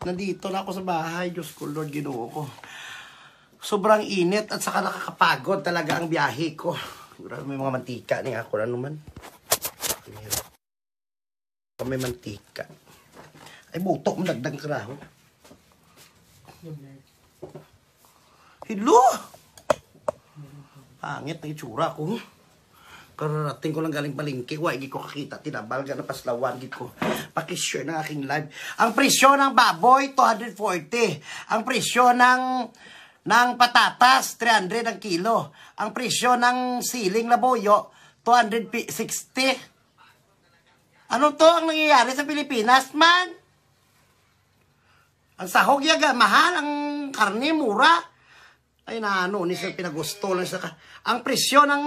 Nandito na ako sa bahay. Diyos ko, Lord, Ginoo ko. Sobrang init at saka nakakapagod talaga ang biyahe ko. May mga mantika niya ako na naman. May mantika. Ay, buto, madagdag karaho. Hello! Pangit na itsura ko. Kararating ko lang galing palengke. Huwag ko kakita. Tinabal ka na paslawan. Pakishare ng aking live. Ang presyo ng baboy, 240. Ang presyo ng patatas, 300 ang kilo. Ang presyo ng siling labuyo, 260. Ano to ang nangyayari sa Pilipinas, man? Ang sahog yaga, mahal. Ang karne, mura. Ay na ano, ni sa pinagusto lang sa ang presyo ng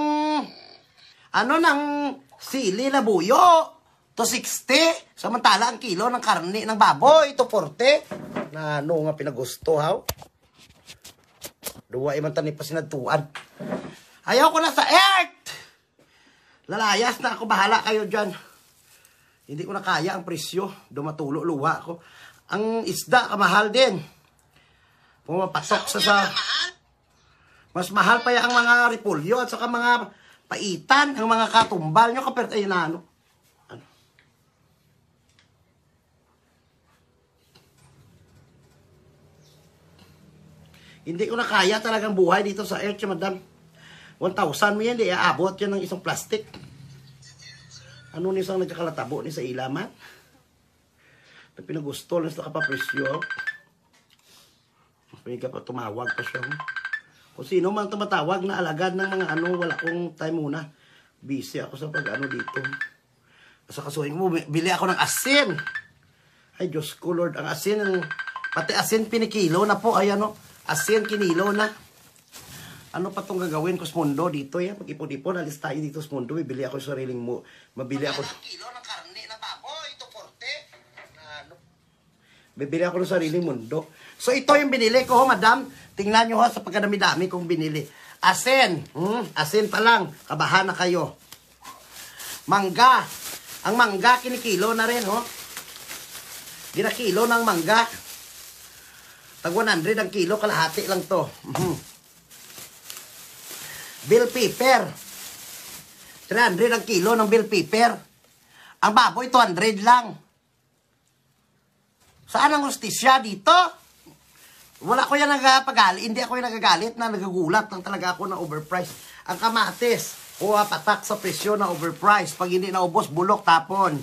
ng sili labuyo 260, samantala ang kilo ng karne ng baboy 240. Na ano nga pinagusto haw. Duwa iman tani pa sinadtuan. Ayaw ko na sa earth. Lalayas na ako, bahala kayo diyan. Hindi ko na kaya ang presyo, dumatulo luha ako. Ang isda kamahal din. Pumapatok sa mas mahal pa yung mga repolyo at saka mga paitan, ang mga katumbal nyo kapit ay na ano. Hindi ko na kaya talagang buhay dito sa earth, madam. 1,000 mo yan, di aabot yan ng isang plastic. Ano ni isang nagkakalatabo ni sa ilaman? Na pinagusto lang sa kapapresyo. Pwede ka pa tumawag pa siya. Kung sino man tumatawag na alagad ng mga ano, wala kong time muna. Busy ako sa pag-ano dito. Sa kasuhin mo, bili ako ng asin. Ay, Diyos ko, Lord. Ang asin, pati asin pinikilo na po. Ay, ano, asin kinilo na. Ano pa itong gagawin ko sa mundo dito? Yan, mag-ipon-ipon, alis tayo dito sa mundo. Bibili ako sa sariling mo. Mabili ako. Kilo ng karne na baboy, ito 40. Ano? Bibili ako ng sariling mundo. So, ito yung binili ko, madam. Tingnan nyo ha, sa pagkadami-dami kong binili. Asin. Asin pa lang. Kabahan na kayo. Mangga. Ang mangga, kinikilo na rin, ho. Ginakilo ng mangga. Tag 100 ang kilo, kalahati lang to. Bell pepper. 300 ang kilo ng bell pepper. Ang baboy, 200 lang. Saan ang hustisya dito? Wala ko yan nagpagalit. Hindi ako yung nagagalit na nagagulat lang talaga ako na overpriced. Ang kamatis, patak sa presyo na overpriced. Pag hindi naubos, bulok, tapon.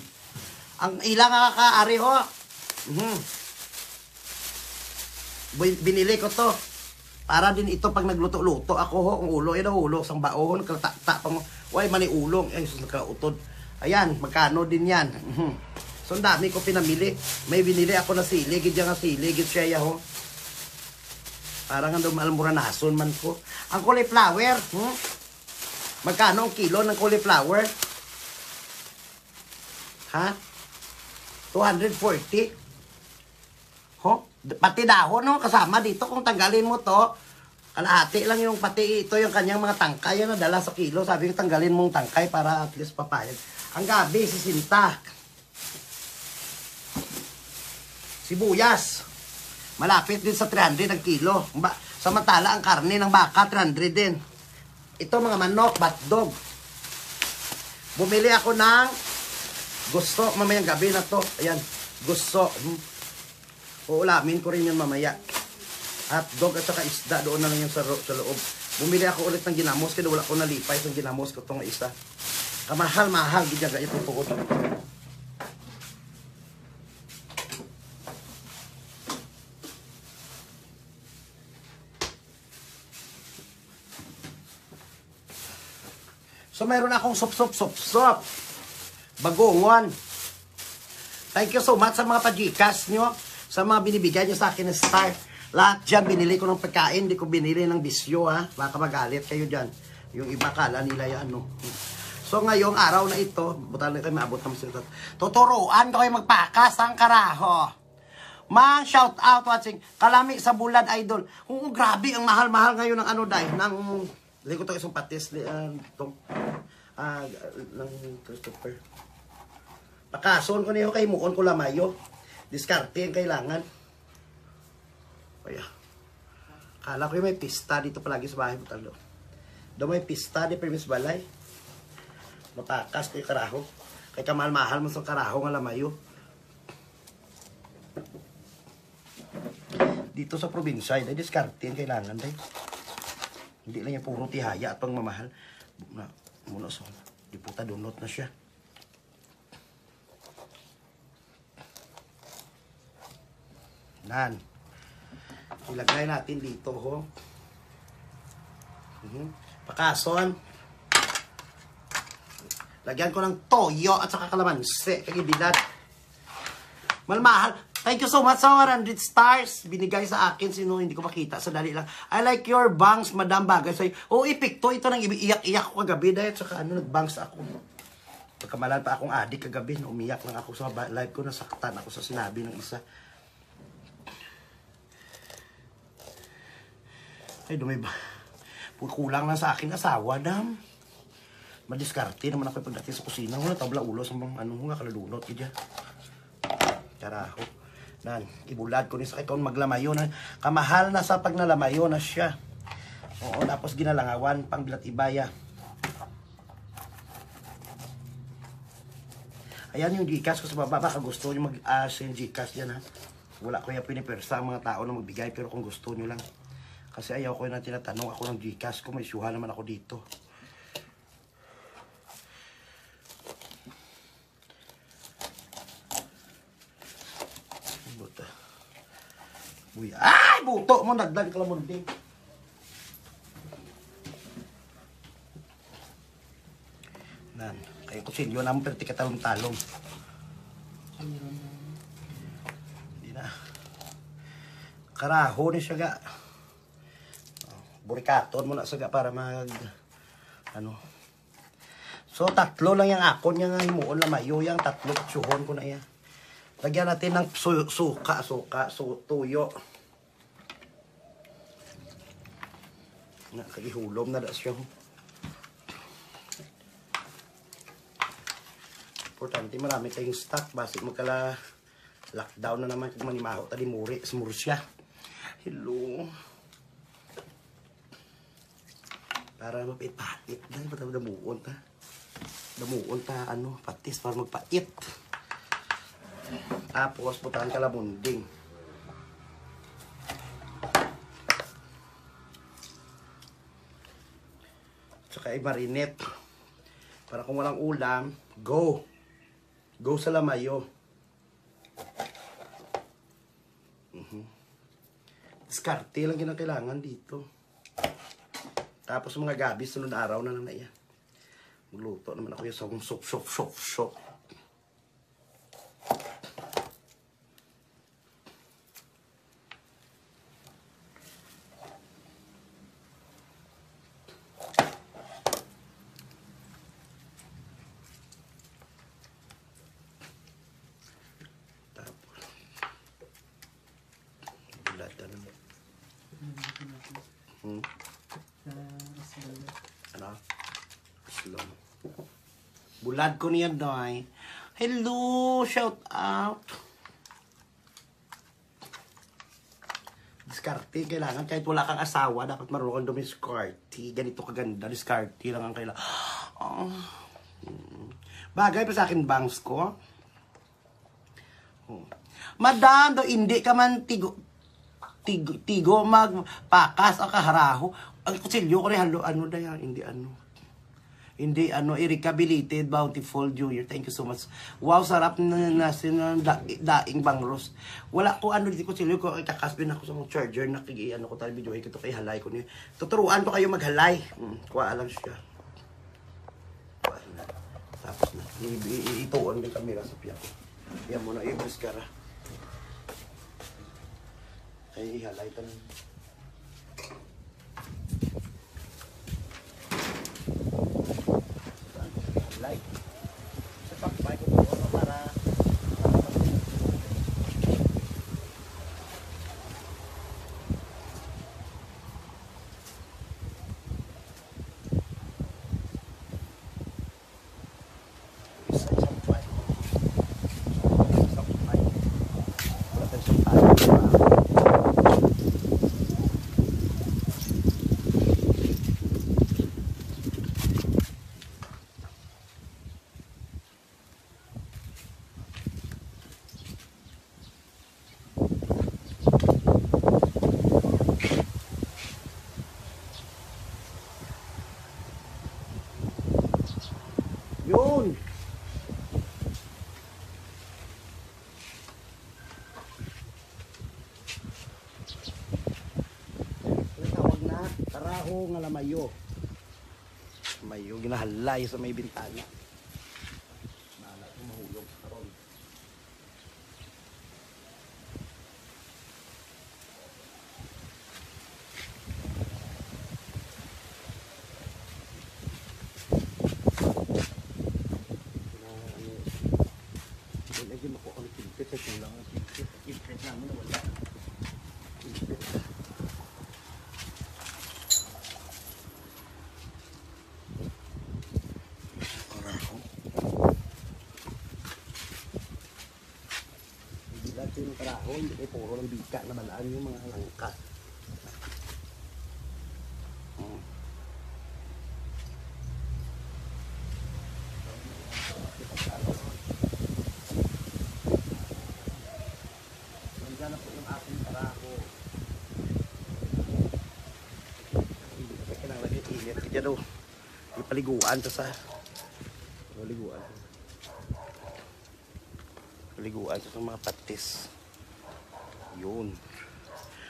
Ang ilang kakaari ho. Binili ko to. Para din ito pag nagluto-luto. Ako ho, ang ulo, yan ang ulo. Sang baon, tapang, uy, mani ulong. Ay, sus, nakautod. Ayan, magkano din yan. So, ang dami ko pinamili. May binili ako na sili. Gidya nga sili. Gidya siya ho. Parang ang dumalmura nason man ko. Ang cauliflower. Magkano ang kilo ng cauliflower? Ha? 240. Ho? Pati dahon, no? Kasama dito. Kung tanggalin mo to, kalahati lang yung pati ito yung kanyang mga tangkay na dala sa kilo. Sabi ko, tanggalin mong tangkay para at least papayag. Ang gabi, sisinta. Sibuyas. Malapit din sa 300 ang kilo. Samantala, ang karne ng baka, 300 din. Ito mga manok, batdog. Bumili ako ng gusto. Mamayang gabi na to. Ayan, gusto. Uulamin ko rin yan mamaya. Hotdog at saka isda. Doon na lang yung sa loob. Bumili ako ulit ng ginamos. Kaya wala ko nalipay sa ginamos ko itong isa. Kamahal-mahal. Gijaga ito po. So, mayroon akong sop. Bagongon. Thank you so much sa mga pajikas nyo. Sa mga binibigay nyo sa akin ng star. Lahat dyan, binili ko ng pagkain. Hindi ko binili ng bisyo, ha. Baka magalit kayo dyan. Yung iba kala nila yan, no. So, ngayong araw na ito, buta na kayo maabot naman sila. Tuturuan ko kayo magpakas ang karaho. Mang, shout out watching. Kalami sa Bulad Idol. Grabe, ang mahal-mahal ngayon ng ano, dahil, ng... Lagi ko ito isang patis ng Christopher. Pakason ko niyo kay muon ko lamayo. Diskarte ang kailangan. Kaya, kala ko yung may pista dito palagi sa bahay. Daw may pista di Permis Balay. Matakas ko yung karaho. Kaya kamahal-mahal mo sa karaho nga lamayo. Dito sa probinsya, dahil diskarte yung kailangan dahil. Hindi lang yung puro tihaya at pang mamahal. Muna so, di puta donut na siya. Nan. Ilagay natin dito, ho. Pakason. Lagyan ko ng toyo at saka kalamansi. Kagidilad. Malmahal. Thank you so much sa 100 stars. Binigay sa akin. Sino hindi ko makita. So, dali lang. I like your bangs, madam. Bagay sa'yo. Oh, ipikto. Ito nang iyak-iyak ko kagabi. Dahil saka nagbangs ako. Pagkamalan pa akong adik kagabi. Umiyak lang ako sa live ko. Nasaktan ako sa sinabi ng isa. Ay, dumiba. Kulang lang sa akin asawa, dam. Madiskarte naman ako pagdating sa kusina. Wala tabla ulo sa mga nga kalalunot. Kaya. Karaho. Nan, ibulad ko ni sa ikaw maglamayo na. Kamahal na sa pagnalamayo na siya. Oo, tapos ginalangawan pang bilat ibaya. Ayan yung Gcash ko sa baba. Baka gusto nyo mag-send Gcash yan, ha. Wala ko yung pinipersa ang mga tao na magbigay. Pero kung gusto nyo lang. Kasi ayaw ko yung tinatanong ako ng Gcash ko. May syuha naman ako dito. Buta. Buya. Ay! Buto mo! Nagdag ka lang munding. Nan. Kaya kusilyo naman pero tika talong-talong. Hindi na. Karaho ni siya ga. Burikaton mo na saga para mag ano. So tatlo lang yung akon yung himuon na mayo yung tatlo tsuhon ko na yan. Lagyan natin ng suka, tuyo. Nakagihulom na siya. Importante marami tayong stock basi magkala lockdown na naman kung manimaho tadi muri siya. Hello. Para mapait-pait. Dahil pa damuon ta. Damuon ta, patis para magpait. Tapos, putahan ka lamunding. Tsaka i-marinate. Para kung walang ulam, go. Go sa lamayo. Diskarte lang kinakailangan dito. Tapos mga gabi, sunod araw na lang na yan. Magluto naman ako yung sok. Tapos, bulat na naman. Ano? Slow. Bulad ko niya, Doy. Hello! Shout out! Diskarte, kailangan. Kahit wala kang asawa, dapat marunong kang dumiskarte. Ganito kaganda. Diskarte lang ang kailangan. Oh. Bagay pa sa akin, bangs ko. Oh. Madam, do hindi ka man tigo magpakas o kaharaho. Ang kutsilyo ko rin, ano na yan, hindi irrehabilitated, bountiful junior. Thank you so much. Wow, sarap na daing bangros. Wala ko dito kutsilyo ko, kakasbin ako sa mga charger, ko tayo video, ito kay halay ko niya. Tuturuan ko kayo maghalay. Kuha lang siya. Tapos na, ituon din kamera sa piyak. Yan mo na, i-maskara. Ay, ihalay ito lang. Like. Sa pakbay ko po para ko nga lamayo. Mayo ginahalay sa may bintana. Mahala ko mahulog karon. Lagi mo ko ang pinpit sa tulang ang pinpit. Pinpit namin wala. Pinpit. Yung karahon, hindi kayo puro ng bika na balaan yung mga langka. Nandiyan na po yung aking karaho. Hindi na kailangan lagi init. Kaya daw, ipaliguan ito sa paliguan. Paliguan ito sa mga patis. Yun.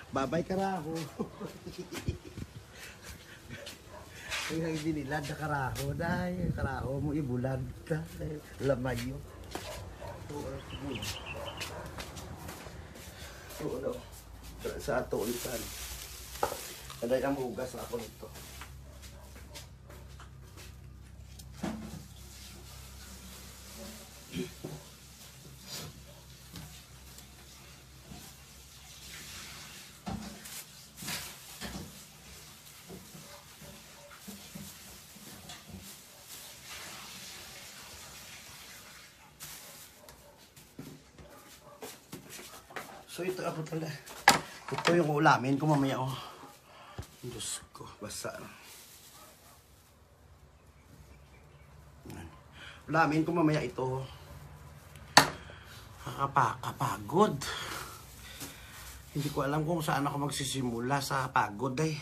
Babay karaho. Kaya hindi nilad na karaho. Dahil karaho mo ibulad ka. Lamay yun. Ito, sa ato ulitan. Kaday ang hugas na ako nito. So ito ako pala. Ito yung ulamin ko mamaya. Oh. Diyos ko, basa. Ulamin ko mamaya ito. Kapagod. Hindi ko alam kung saan ako magsisimula sa pagod eh.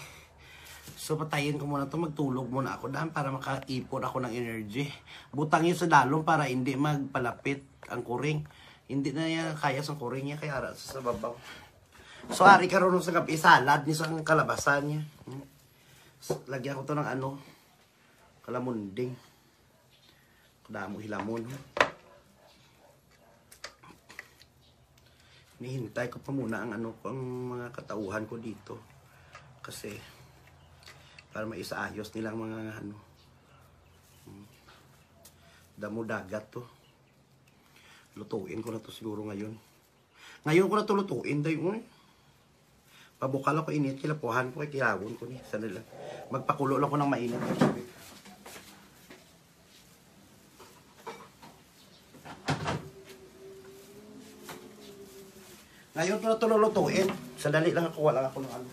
So patayin ko muna ito. Magtulog muna ako daan para makaipon ako ng energy. Butang yun sa dalong para hindi magpalapit ang kuring. Hindi na niya kaya sa kuring niya, kaya aras sa babaw. So, ari karon sa gabi, salad niya sa kalabasan niya. Lagyan ko to ng ano, kalamunding. Kadamo hilamon. Nihintay ko pa muna ang ano, ang mga katauhan ko dito. Kasi, para maisaayos nilang mga ano, damo dagat to. Lutuin ko na to siguro ngayon. Ngayon ko na to lutuin. Dahil pabukal ako init. Kilapuhan ko. Kilawon ko niya. Sana lang. Magpakulo lang ko ng mainit. Ngayon ko na to lulutuin. Sandali lang ako. Wala ako ng ano.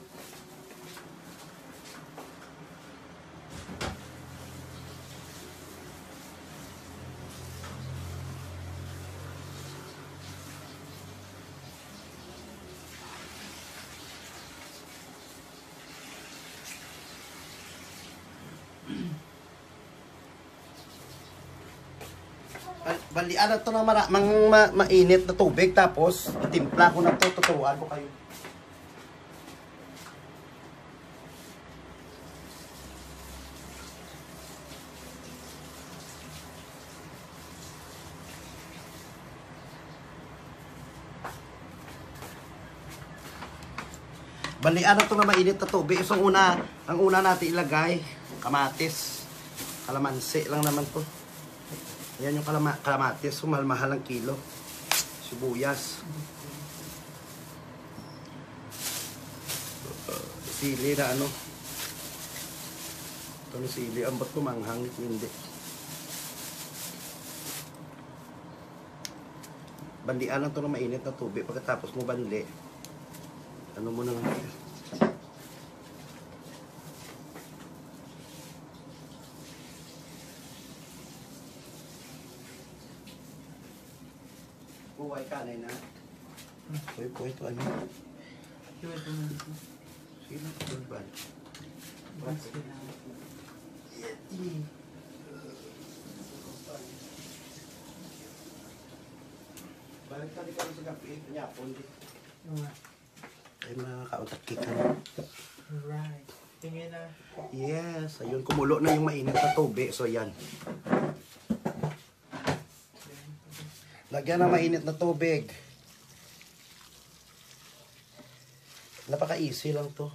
Balian na ito ng mainit na tubig, tapos timpla ko na ito, tuturuan ko kayo. Balian na ito ng mainit na tubig. So, ang una natin ilagay, kamatis, kalamansi lang naman to. Yan yung kamatis, mahal-mahal ang kilo. Sibuyas. Sili na ano. Ito na sili. Ang ba't kumanghang? Hindi. Bandian lang ito na mainit na tubig. Pagkatapos mo bandi, ano mo na lang. Buhay kanay na. Puy, ito ano? Sino ito ba? Balik tadi ka sa gabi. Nyapon di. Ay mga kautak ka. Right. Tingin na. Yes, ayun, kumulo na yung mainit na tubig. So, yan. Lagyan ng mainit na tubig. Napaka-easy lang to.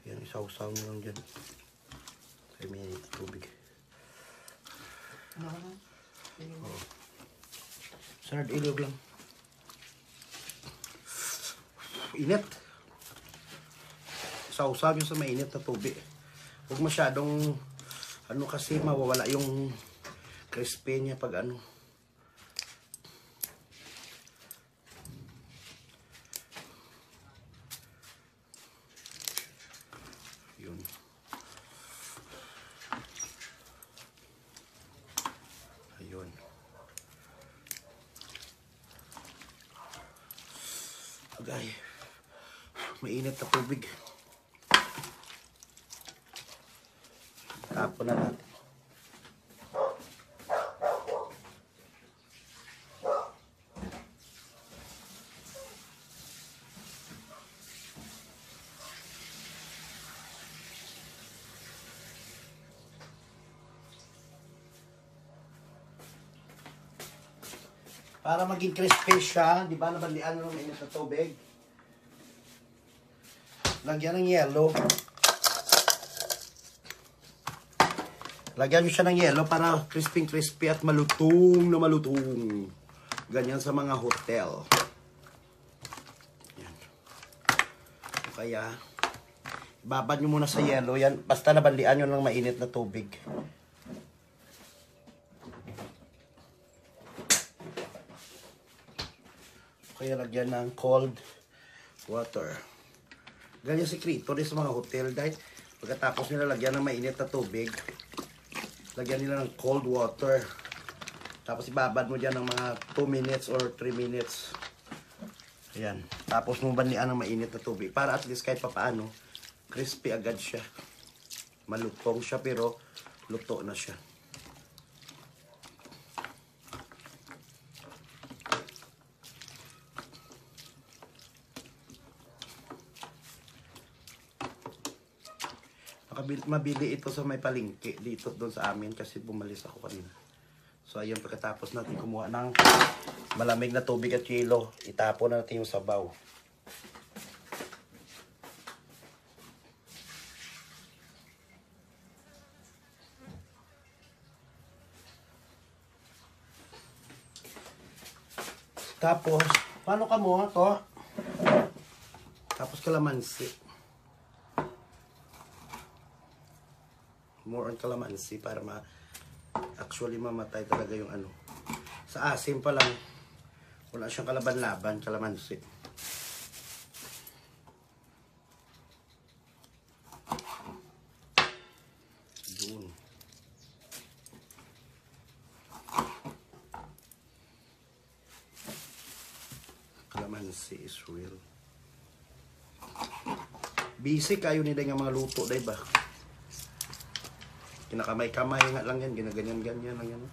Yan, isaw-saw nyo lang dyan. 5 minutes na tubig. Ano ka na? Oh. Sarad ilog lang. Init. Sausaw nyo sa mainit na tubig. Huwag masyadong ano kasi mawawala yung crispy niya pag ano. Yun. Ayun. Agay. Mainit na tubig. Tapon na natin. Para maging crispy siya, di ba, nabandian ng mainit na tubig. Lagyan ng yelo. Lagyan nyo siya ng yelo para crispy at malutong na malutong. Ganyan sa mga hotel. Yan. Kaya, babad nyo muna sa yelo. Yan, basta nabandian nyo ng mainit na tubig. Kaya lagyan ng cold water. Ganyan sekreto rin sa mga hotel dahil pagkatapos nila lagyan ng mainit na tubig, lagyan nila ng cold water. Tapos ibabad mo dyan ng mga 2 minutes or 3 minutes. Ayan. Tapos mo banlian ng mainit na tubig para at least kahit papaano, crispy agad siya. Malutong siya pero luto na siya. Mabili ito sa may palengke dito doon sa amin kasi bumalis ako kanina. So ayun, pagkatapos natin kumuha ng malamig na tubig at yelo, itapon na natin yung sabaw. Tapos, paano ka mo to? Tapos kalamansi. More on kalamansi para actually mamatay talaga yung ano. Sa asim pa lang, wala siyang kalaban-laban, kalamansi. Yun. Kalamansi is real. Busy kayo nila yung mga luto, diba? Kinakamay-kamay nga lang yan, ginaganyan-ganyan lang yan.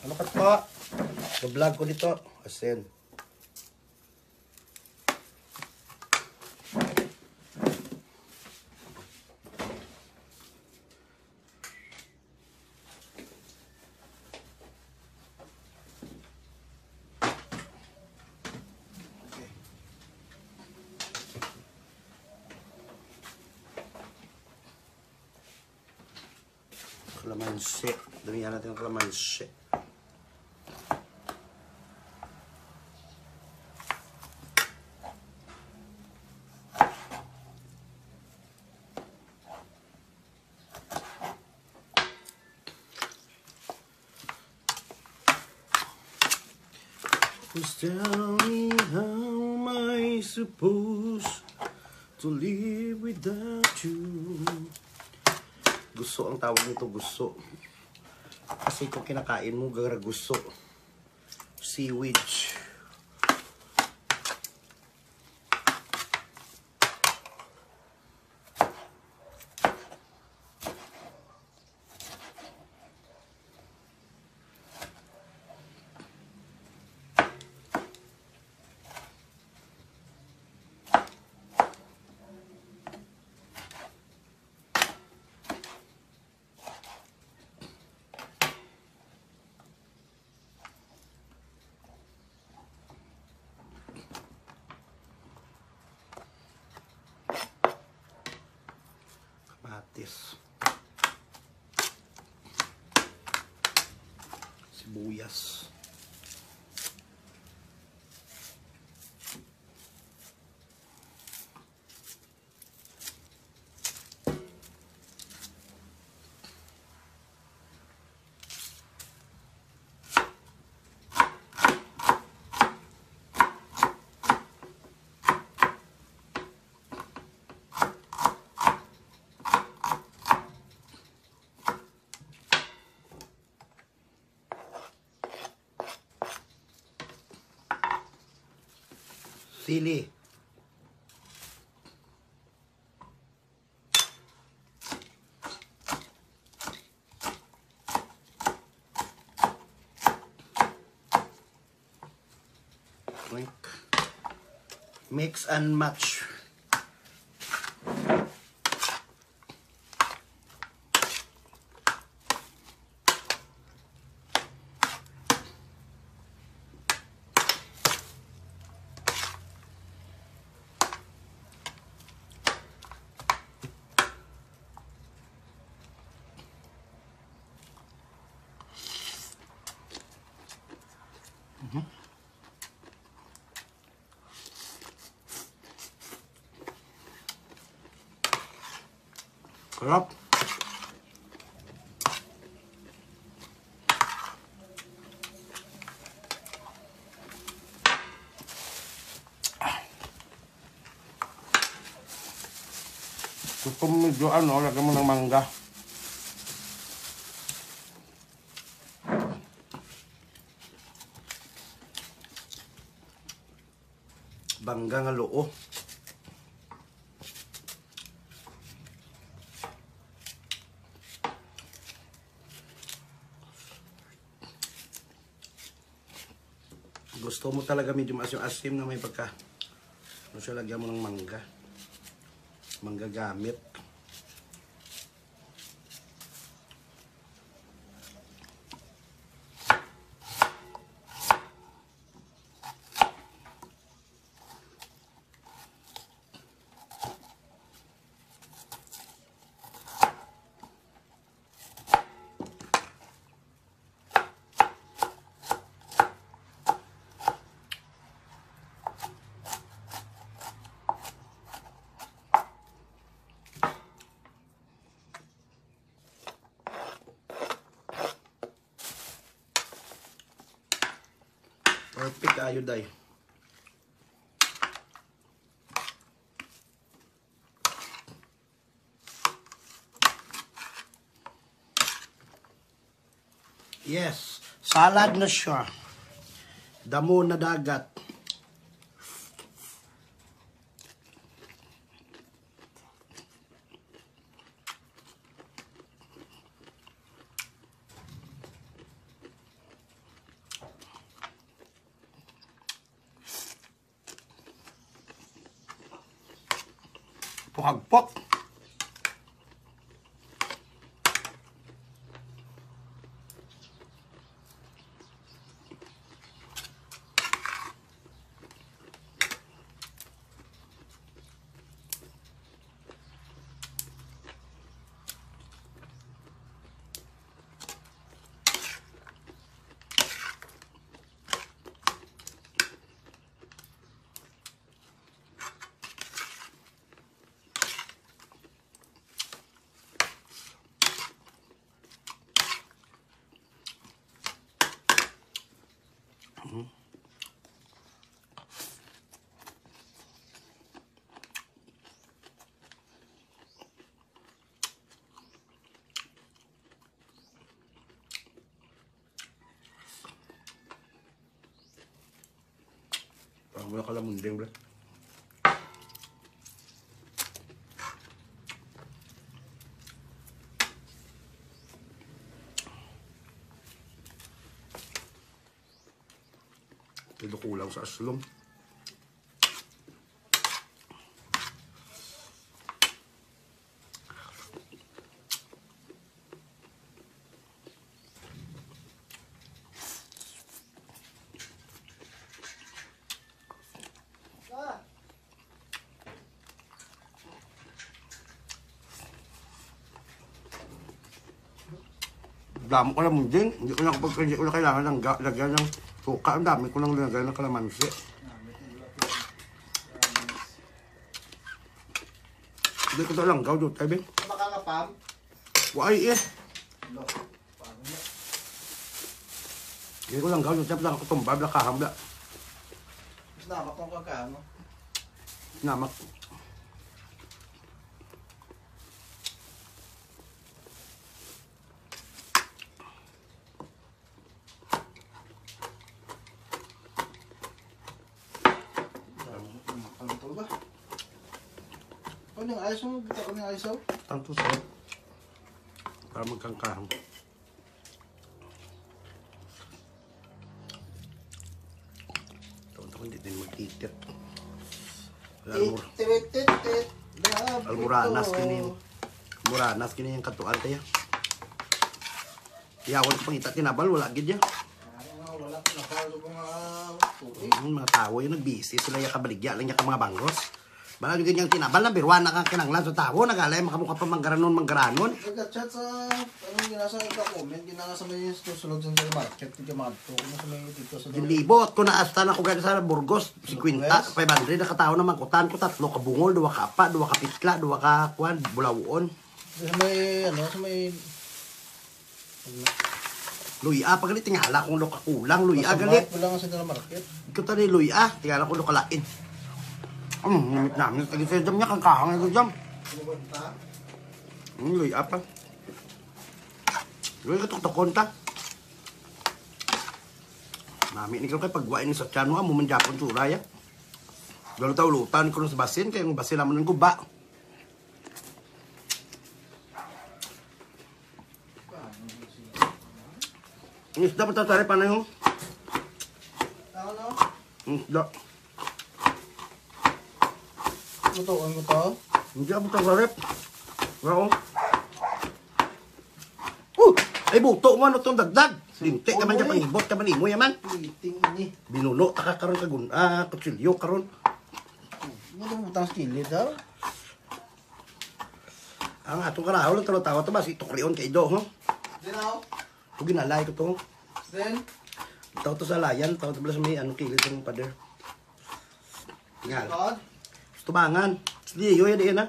Ano ka po? Vlog ko dito. Asin. Kalamansi. Damihan natin ang kalamansi. Please tell me how am I supposed to live without you? Gusto ang tawag nito, gusto. Kasi kung kinakain mo, gusto. Seaweed. kamatis. Sibuyas. Sili. Mix and match. Sarap. Gusto mo medyo ano, lagyan mo ng mangga. Bangga nga loo. Gusto mo talaga medyo asim na may pagka. Ano siya, lagyan mo ng mangga. Mangga gamit. Perfect ayo day. Yes, salad na siya. Damo na dagat. Pahagpok. Parang wala kalamunding, bro. Ito kulang sa aslong. Damo ko lang din. Hindi ko na kailangan ng lagyan ng suka. Ang dami ko lang lagyan ng kalamansi. Hindi ko ito lang gaw doon, tayo, Ben. Makakapam? Why eh? No. Paano na? Hindi ko lang gaw doon, tayo lang ako tumbab, nakahambla. Mas namak kong kakano. Namak. Ano ba? Ano yung ayos mo? Bita ko yung ayos mo? Tanto sa'yo. Para magkangkahang. Ito hindi din magtitit. Almoranas kini. Almoranas kini yung katuan tayo. Iyawan ko pangita tinabal, wala gid ya. Wala ko nakalo ko mga tuig. Mga tao yung nagbisi, sila yung kabaligya lang yung mga bangos. Bala yung ganyang tinabal na birwan na kinanglan sa tao, nagalay makamukha pa manggaranon. Nag-chat sa, anong ginasa ika-comment, ginasa may susunod sa market, hindi ka mato, kung nasa may dito sa Libot ko na asta na ko gaya sa Burgos, 50, 500 na katao na magkutan ko, 3 ka bungol, 2 ka apa, 2 ka pitla, 2 ka kwan, bulawon. Sa may, ano, sa may... Luya, pagalit, tingala kung lo kakulang, luya, galit. Wala nga sa dala market. Ikaw tani luya, tingala kung lo kalain. Namit namin, tagin sa jam niya, kangkahang ito jam. Luya pa. Luya katuktakon ta. Mami, ni kayo kay pagwain ni sa tiyan mo, mumanjapon suraya. Galo tayo lutan ko sa basin, kaya yung basin naman ng guba. Ang isda pa tatari pa na yung? Ano? Ang isda. Lutuan ko to. Hindi ako tagarip. Wala ay buto mo ano itong dagdag. Linti ka man dyan pangibot ka man imo yaman. Eating ini. Binuno, taka karon ka kutsilyo karon. Ano itong butang skillet daw? Ang atong karahaw lang talo-tawa ito ba? Si Tukrion kay Do, ho? Then how? Ito ginalay ko to. Then? Ito to sa layan. Ito to sa may kilit ng pader. Tingal. God? Tubangan. Hindi, yun yan ha.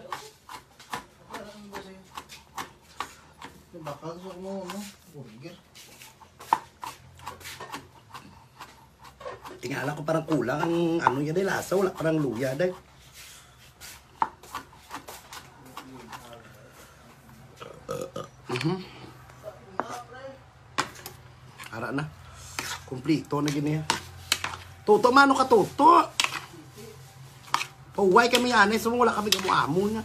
Bakal gusto ko mo, ano? Burger. Tingala ko parang kulang ang ano yan dahil lasa. Wala parang luya dahil. Ara na. Kumplito na gini. Tuto, mano ka tuto? Huwag kami yan eh. So wala kami kamu-amo niya.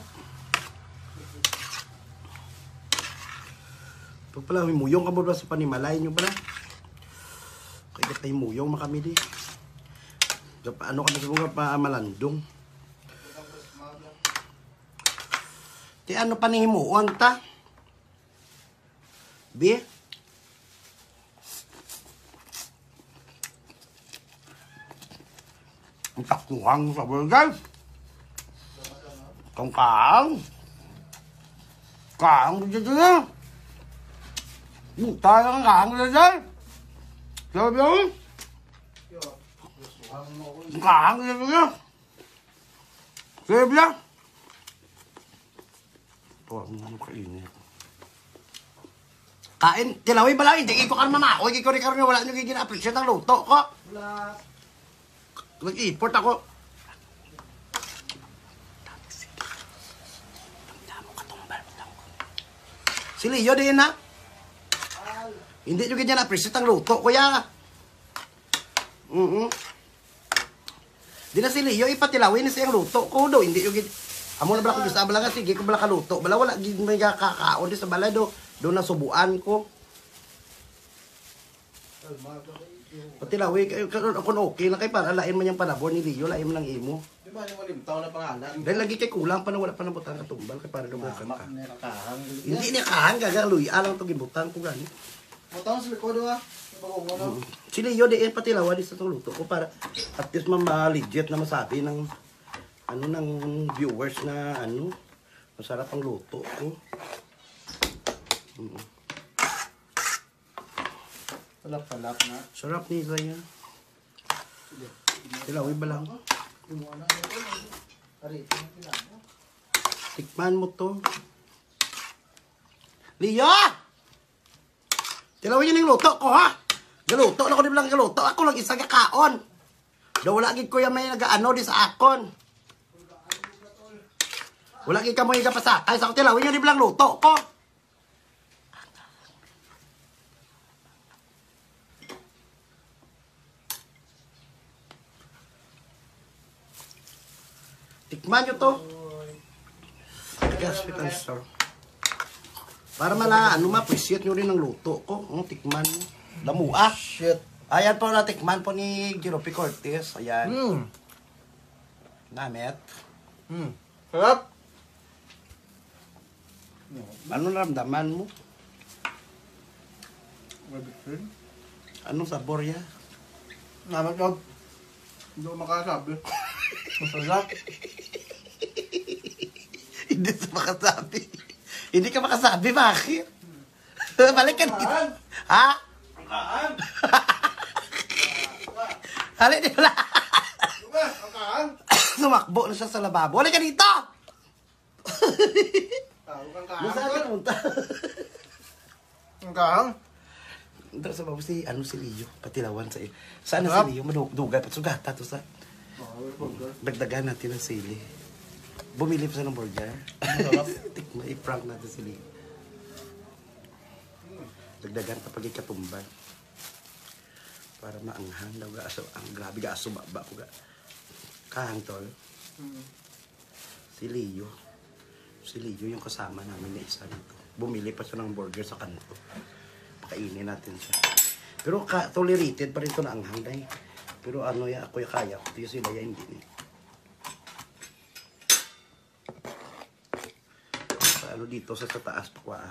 Pag pala, may muyong ka ba sa panimalay nyo pala? Kaya tayo muyong makami di. Ano kami sa mga malandong. Ti ano panihimuon ta? Bi? Ang takuhang sa burger. Kang kaang. Kaang dito na. Buta lang ang kaang dito. Sabi mo? Kaang dito na. Sabi mo? Ito ang ano kainit. Kain, tilawin ba lang? Hindi ko ka naman ako. Hindi ko rin karoon wala nyo gina-appreciate ang luto ko. Wala. Nag-import ako. Si Leo din na. Hindi nyo ganyan appreciate ang luto, kuya. Di na si Leo ipatilawin na siyang luto ko do. Hindi yung amo na bala ko gusto bala nga sige ko bala ka luto. Bala wala gid may kakaon di sa bala do. Do na subuan ko. Patilawi kayo kung okay lang kay para lain man yung panabon ni Leo, lain man lang imo. Di ba ni malimtaw na pangalan? Dahil lagi kay kulang pa na wala pa nabutang katumbal kay para lubukan ka. Nakahang. Hindi ni kahang gaga luya lang to gibutan ko gani. Mutang sa likod ah. Bagong ano? Si Leo din patilawa di sa luto ko para at least legit na masabi ng ano ng viewers na ano masarap ang luto ko. Palap-palap na. Sarap nila yan. Tilawin ba lang? Kumuha na ito. Arito na pinamo. Tikman mo to. Leo! Tilawin yun yung luto ko, ha? Galuto na ko din lang galuto. Ako lang isa kaon. Daw wala gid ko yung may nag-ano di sa akon. Wala gid ka mo yung pasakay. Sa tilawin yun din lang luto ko. Tikman nyo to. Hospital store. Para ma-appreciate nyo rin ang luto ko. Tikman mo. Damua. Shit. Ayan po na tikman po ni Giropi Cortez. Ayan. Namit. Sarap. Ano naramdaman mo? Mabitin. Anong sabor ya? Naman yun. Hindi ko makasabi. Masarap. Hindi sa makasabi. Hindi ka makasabi, bakit? Balik ka dito. Ha? Kaan. Hali, di pala. Kaan. Sumakbo na siya sa lababo. Hali ka dito! Tawag kang kaan. Nasaan ka punta? Ang kaan. Ito sa babo si Leo. Patilawan sa iyo. Saan na si Leo? Madugay. Patsugata to sa... Dagdagan natin ng sili. Bumili pa sa ng burger. Tikma, i-prank natin si Leo. Dagdagan kapag ikatumban. Para maanghang daw gaaso. Ang grabe gaaso baba ko ga. Kahantol. Si Leo. Si Leo yung kasama namin na isa dito. Bumili pa siya ng burger sa kanto. Pakainin natin siya. Pero tolerated pa rin ito na anghang dahil. Pero ano ya, ako yung kaya ko. Tiyo sila ya, hindi ni. Ano dito sa taas pakwaan.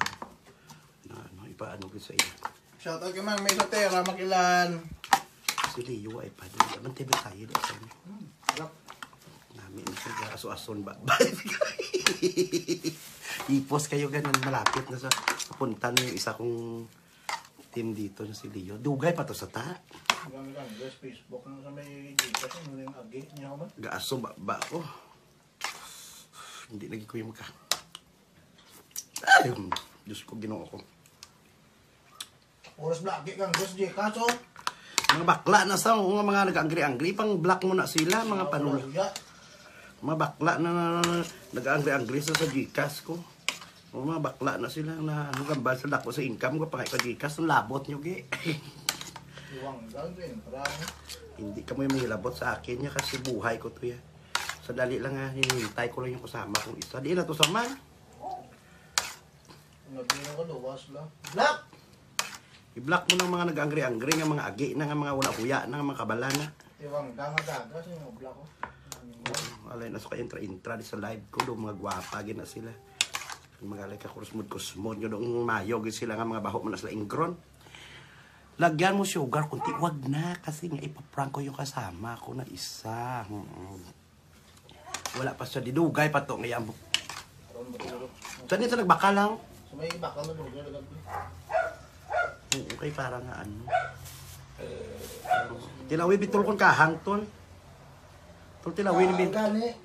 Ano, ipaano ko sa iyo. Shoutout kay Mang May Sotera, Makilan. Si Leo ay pa. Naman tayo tayo. Sarap. Namin siya aso-ason ba? Ipos kayo ganun malapit na sa punta ng isa kong team dito na si Leo. Dugay pa to sa ta. Marami lang, guys, Facebook na sa may dito. Ano yung agi niya ko ba? Gaaso ba ko. Hindi lagi ko yung maka. Ay, Diyos ko, ginoo ko. Oras blaki kang guys, J. Kaso. Mga bakla na sa mga nag-angry-angry. Pang black mo na sila, mga panula. Mga bakla na nag-angry-angry sa Gcash ko. Mga bakla na sila na ano gambal sa dako sa income ko. Pangay ka Gcash, ang labot nyo, gi. Iwang galvin, parang. Hindi ka mo yung mahilabot sa akin niya kasi buhay ko to ya. Sa dali lang nga, hinihintay ko lang yung kasama kong isa. Di na to sama. Nagpino ko, luwas lang. Black! I-block mo ng mga nag-angry-angry ng mga agi na mga wala kuya na mga kabala na. Iwang daga-daga sa yung black ko. Alay na sa intra-intra di sa live ko. Doon mga gwapa gina sila. Magalay ka kusmod-kusmod nyo doon mayog sila nga mga baho mo na sila ingron. Lagyan mo sugar kunti. Wag na kasi nga ipaprank ko yung kasama ko na isa. Wala pa siya didugay pa to ngayon. Saan dito nagbaka lang? So may iba ka na doon. Okay, parang nga ano. Tilawi bitol kong kahang tol. Tol tilawi ni bin. Gani.